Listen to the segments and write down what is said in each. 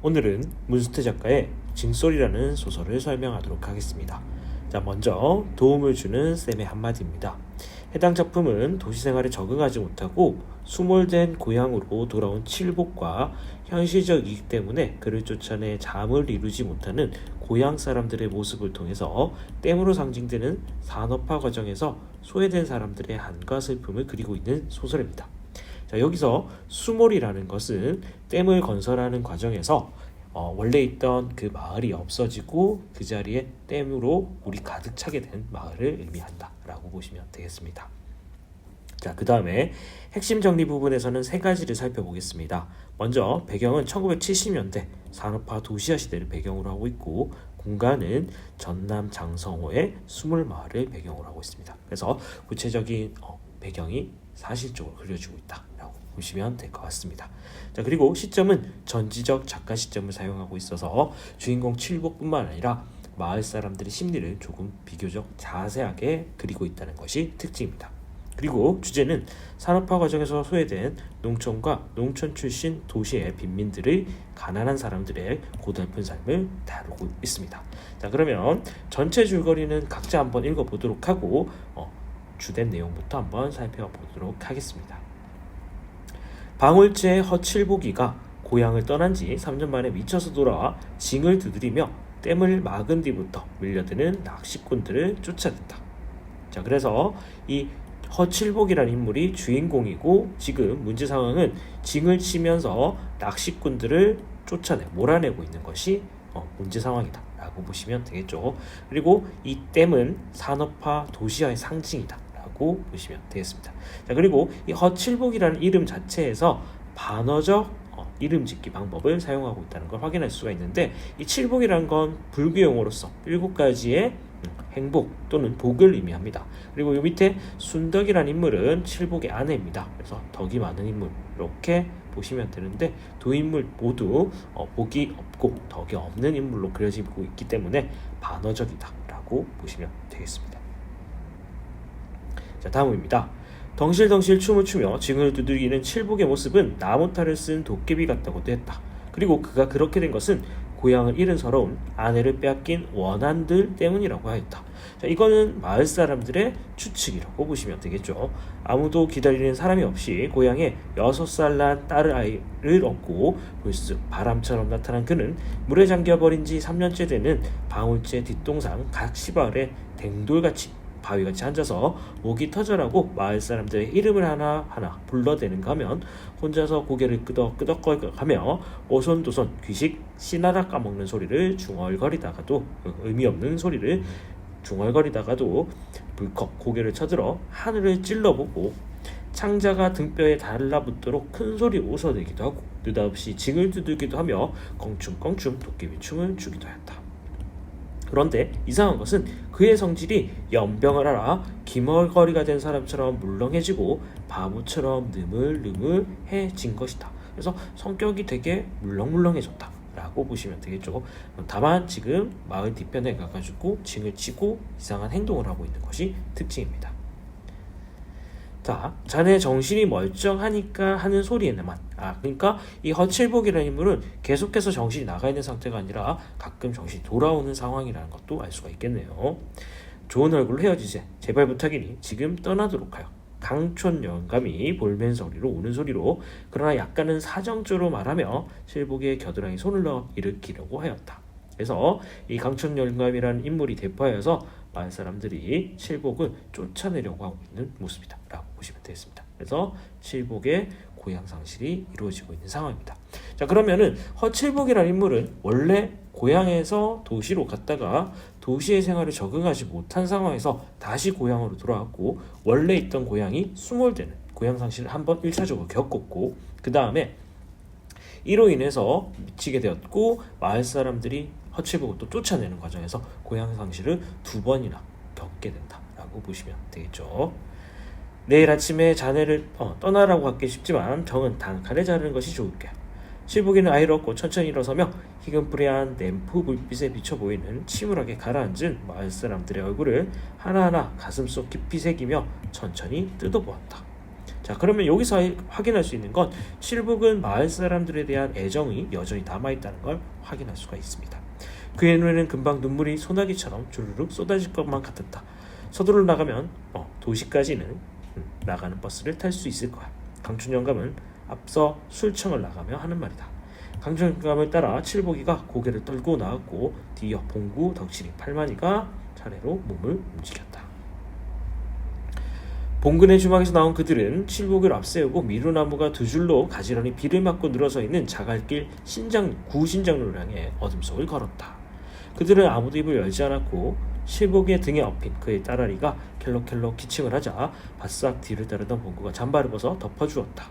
오늘은 문수태 작가의 징소리라는 소설을 설명하도록 하겠습니다. 자, 먼저 도움을 주는 쌤의 한마디입니다. 해당 작품은 도시생활에 적응하지 못하고 수몰된 고향으로 돌아온 칠복과 현실적 이익 때문에 그를 쫓아내 잠을 이루지 못하는 고향 사람들의 모습을 통해서 댐으로 상징되는 산업화 과정에서 소외된 사람들의 한과 슬픔을 그리고 있는 소설입니다. 자, 여기서 수몰이라는 것은 댐을 건설하는 과정에서 원래 있던 그 마을이 없어지고 그 자리에 댐으로 물이 가득 차게 된 마을을 의미한다 라고 보시면 되겠습니다. 자, 그 다음에 핵심 정리 부분에서는 세 가지를 살펴보겠습니다. 먼저 배경은 1970년대 산업화 도시화 시대를 배경으로 하고 있고, 공간은 전남 장성호의 수몰마을을 배경으로 하고 있습니다. 그래서 구체적인 배경이 사실적으로 그려지고 있다라고 보시면 될 것 같습니다. 자, 그리고 시점은 전지적 작가 시점을 사용하고 있어서 주인공 칠복뿐만 아니라 마을 사람들의 심리를 조금 비교적 자세하게 그리고 있다는 것이 특징입니다. 그리고 주제는 산업화 과정에서 소외된 농촌과 농촌 출신 도시의 빈민들의 가난한 사람들의 고달픈 삶을 다루고 있습니다. 자, 그러면 전체 줄거리는 각자 한번 읽어보도록 하고 주된 내용부터 한번 살펴보도록 하겠습니다. 방울제의 허칠보기가 고향을 떠난 지 3년 만에 미쳐서 돌아와 징을 두드리며 댐을 막은 뒤부터 밀려드는 낚시꾼들을 쫓아낸다. 자, 그래서 이 허칠복이라는 인물이 주인공이고, 지금 문제 상황은 징을 치면서 낚시꾼들을 쫓아내 몰아내고 있는 것이 문제 상황이다 라고 보시면 되겠죠. 그리고 이 댐은 산업화 도시화의 상징이다 라고 보시면 되겠습니다. 자, 그리고 이 허칠복이라는 이름 자체에서 반어적 이름 짓기 방법을 사용하고 있다는 걸 확인할 수가 있는데, 이 칠복이라는 건 불교 용어로서 7가지의 행복 또는 복을 의미합니다. 그리고 이 밑에 순덕이라는 인물은 칠복의 아내입니다. 그래서 덕이 많은 인물 이렇게 보시면 되는데, 두 인물 모두 복이 없고 덕이 없는 인물로 그려지고 있기 때문에 반어적이다 라고 보시면 되겠습니다. 자, 다음입니다. 덩실덩실 춤을 추며 징을 두들기는 칠복의 모습은 나무탈을 쓴 도깨비 같다고도 했다. 그리고 그가 그렇게 된 것은 고향을 잃은 서러운 아내를 빼앗긴 원한들 때문이라고 하였다. 자, 이거는 마을 사람들의 추측이라고 보시면 되겠죠. 아무도 기다리는 사람이 없이 고향에 6살 난 딸을 아이를 얻고 불쑥 바람처럼 나타난 그는 물에 잠겨버린 지 3년째 되는 방울제 뒷동산 각시바을에 댕돌같이 바위같이 앉아서 목이 터져라고 마을 사람들의 이름을 하나하나 불러대는가 하면 혼자서 고개를 끄덕끄덕거리며 오손도손 귀식 씨나라 까먹는 소리를 중얼거리다가도 의미 없는 소리를 중얼거리다가도 불컥 고개를 쳐들어 하늘을 찔러보고 창자가 등뼈에 달라붙도록 큰 소리 웃어대기도 하고 느닷없이 징을 두들기도 하며 껑충껑충 도깨비 춤을 추기도 하였다. 그런데 이상한 것은 그의 성질이 연병을 알아 기멀거리가 된 사람처럼 물렁해지고 바보처럼 느물느물해진 것이다. 그래서 성격이 되게 물렁물렁해졌다 라고 보시면 되겠죠. 다만 지금 마을 뒤편에 가가지고 징을 치고 이상한 행동을 하고 있는 것이 특징입니다. 자, 자네 정신이 멀쩡하니까 하는 소리에만, 그러니까 이 허칠복이라는 인물은 계속해서 정신이 나가 있는 상태가 아니라 가끔 정신이 돌아오는 상황이라는 것도 알 수가 있겠네요. 좋은 얼굴로 헤어지세. 제발 부탁이니 지금 떠나도록 하여. 강촌 영감이 볼멘 소리로 우는 소리로, 그러나 약간은 사정조로 말하며 칠복의 겨드랑이 손을 넣어 일으키려고 하였다. 그래서 이 강촌 영감이라는 인물이 대포하여서 마을 사람들이 칠복을 쫓아내려고 하고 있는 모습이다 라고 보시면 되겠습니다. 그래서 칠복의 고향 상실이 이루어지고 있는 상황입니다. 자, 그러면은 허칠복이라는 인물은 원래 고향에서 도시로 갔다가 도시의 생활에 적응하지 못한 상황에서 다시 고향으로 돌아왔고, 원래 있던 고향이 수몰되는 고향 상실을 한번 1차적으로 겪었고, 그 다음에 이로 인해서 미치게 되었고, 마을 사람들이 허칠복을 또 쫓아내는 과정에서 고향 상실을 2번이나 겪게 된다라고 보시면 되겠죠. 내일 아침에 자네를 떠나라고 하기 쉽지만 정은 단칼에 자르는 것이 좋을 거야. 칠복이는 아이를 얻고 천천히 일어서며 희금뿌리한 램프 불빛에 비쳐 보이는 침울하게 가라앉은 마을 사람들의 얼굴을 하나하나 가슴속 깊이 새기며 천천히 뜯어보았다. 자, 그러면 여기서 확인할 수 있는 건 칠복은 마을 사람들에 대한 애정이 여전히 남아있다는 걸 확인할 수가 있습니다. 그의 눈에는 금방 눈물이 소나기처럼 주르륵 쏟아질 것만 같았다. 서둘러 나가면 도시까지는 나가는 버스를 탈 수 있을 거야. 강춘 영감은 앞서 술청을 나가며 하는 말이다. 강춘 영감을 따라 칠복이가 고개를 떨고 나왔고 뒤이어 봉구, 덕칠이, 팔만이가 차례로 몸을 움직였다. 봉근의 주막에서 나온 그들은 칠복을 앞세우고 미루나무가 두 줄로 가지런히 비를 맞고 늘어서 있는 자갈길 구신장로를 향해 어둠 속을 걸었다. 그들은 아무도 입을 열지 않았고 칠복의 등에 엎인 그의 딸아리가 켈록켈록 기침을 하자 바싹 뒤를 따르던 봉구가 잠바를 벗어 덮어주었다.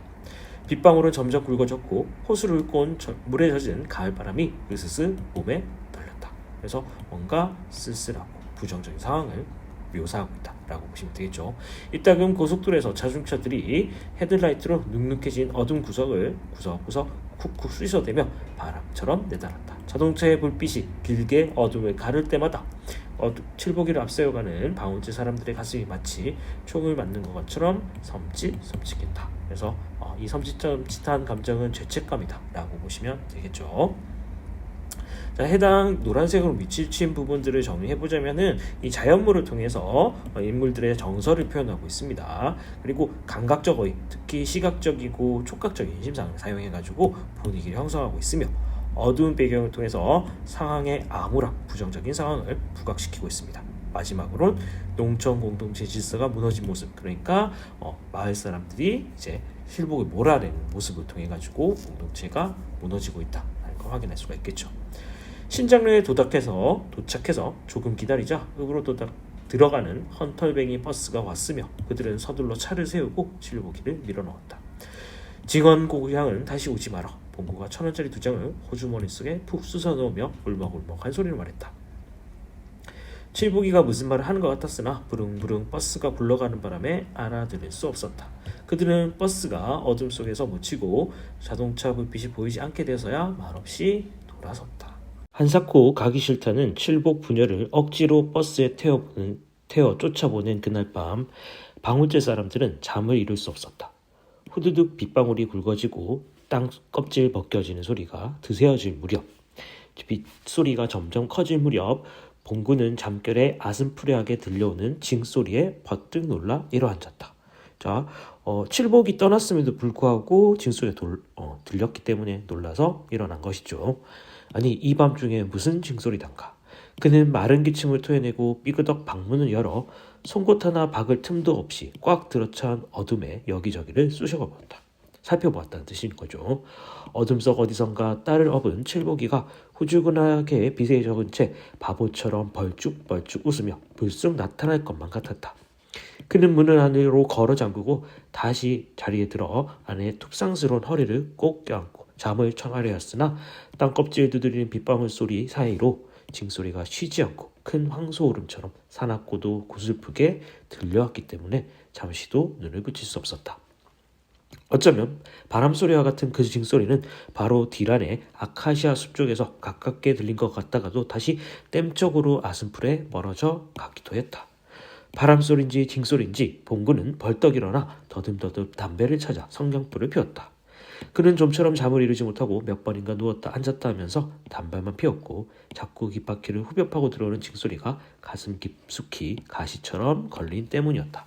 빗방울은 점점 굵어졌고 호수를 읊고 온 물에 젖은 가을바람이 으스스 몸에 떨렸다. 그래서 뭔가 쓸쓸하고 부정적인 상황을 묘사하고 있다라고 보시면 되겠죠. 이따금 고속도로에서 자중차들이 헤드라이트로 눅눅해진 어둠 구석을 구석구석 쿡쿡 쑤셔대며 바람처럼 내달았다. 자동차의 불빛이 길게 어둠을 가를 때마다 칠복이를 앞세워가는 방울제 사람들의 가슴이 마치 총을 맞는 것처럼 섬찟섬찟했다. 그래서 이 섬찟한 감정은 죄책감이다 라고 보시면 되겠죠. 자, 해당 노란색으로 밑칠 부분들을 정리해보자면은 이 자연물을 통해서 인물들의 정서를 표현하고 있습니다. 그리고 감각적 어휘, 특히 시각적이고 촉각적인 인심상을 사용해가지고 분위기를 형성하고 있으며 어두운 배경을 통해서 상황의 암울함, 부정적인 상황을 부각시키고 있습니다. 마지막으로는 농촌 공동체 질서가 무너진 모습, 그러니까 마을 사람들이 이제 칠복을 몰아내는 모습을 통해 가지고 공동체가 무너지고 있다는 걸 확인할 수가 있겠죠. 신장로에 도착해서 조금 기다리자 읍으로 들어가는 헌털뱅이 버스가 왔으며 그들은 서둘러 차를 세우고 칠복이를 밀어넣었다. 직원 고향은 다시 오지 마라. 봉구가 1,000원짜리 2장을 호주머니 속에 푹 쑤서 넣으며 울먹울먹 한 소리를 말했다. 칠복이가 무슨 말을 하는 것 같았으나 부릉부릉 버스가 굴러가는 바람에 알아들을 수 없었다. 그들은 버스가 어둠 속에서 묻히고 자동차 불빛이 보이지 않게 돼서야 말없이 돌아섰다. 한사코 가기 싫다는 칠복 부녀를 억지로 버스에 태워 쫓아보낸 그날 밤 방울제 사람들은 잠을 이룰 수 없었다. 후두둑 빗방울이 굵어지고 땅 껍질 벗겨지는 소리가 드세어질 무렵, 빗소리가 점점 커질 무렵 봉구는 잠결에 아슴푸레하게 들려오는 징소리에 버뜩 놀라 일어앉았다. 자, 칠복이 떠났음에도 불구하고 징소리가 들렸기 때문에 놀라서 일어난 것이죠. 아니, 이 밤중에 무슨 징소리단가. 그는 마른 기침을 토해내고 삐그덕 방문을 열어 송곳 하나 박을 틈도 없이 꽉 들어찬 어둠에 여기저기를 살펴보았다는 뜻인 거죠. 어둠 속 어디선가 딸을 업은 칠복이가 후줄근하게 빛에 적은 채 바보처럼 벌쭉벌쭉 웃으며 불쑥 나타날 것만 같았다. 그는 문을 안으로 걸어 잠그고 다시 자리에 들어 아내의 툭상스러운 허리를 꼭 껴안고 잠을 청하려 했으나 땅껍질 두드리는 빗방울 소리 사이로 징소리가 쉬지 않고 큰 황소울음처럼 사납고도 고슬프게 들려왔기 때문에 잠시도 눈을 붙일 수 없었다. 어쩌면 바람소리와 같은 그 징소리는 바로 뒤란의 아카시아 숲 쪽에서 가깝게 들린 것 같다가도 다시 땜쪽으로 아슴풀에 멀어져 가기도 했다. 바람소리인지 징소리인지 봉구는 벌떡 일어나 더듬더듬 담배를 찾아 성냥불을 피웠다. 그는 좀처럼 잠을 이루지 못하고 몇 번인가 누웠다 앉았다 하면서 단발만 피웠고 자꾸 귓바퀴를 후벼 파고 들어오는 징소리가 가슴 깊숙이 가시처럼 걸린 때문이었다.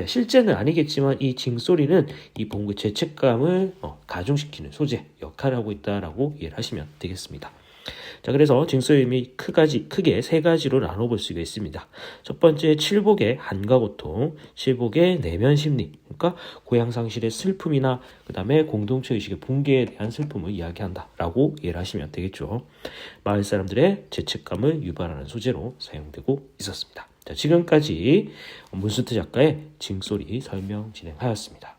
실제는 아니겠지만 이 징소리는 이 봉구의 죄책감을 가중시키는 소재 역할을 하고 있다라고 이해를 하시면 되겠습니다. 자, 그래서 징소리임이 크게 세 가지로 나눠볼 수가 있습니다. 첫 번째, 칠복의 한가 고통, 칠복의 내면 심리, 그러니까 고향 상실의 슬픔이나 그 다음에 공동체 의식의 붕괴에 대한 슬픔을 이야기한다라고 이해를 하시면 되겠죠. 마을 사람들의 죄책감을 유발하는 소재로 사용되고 있었습니다. 자, 지금까지 문수태 작가의 징소리 설명 진행하였습니다.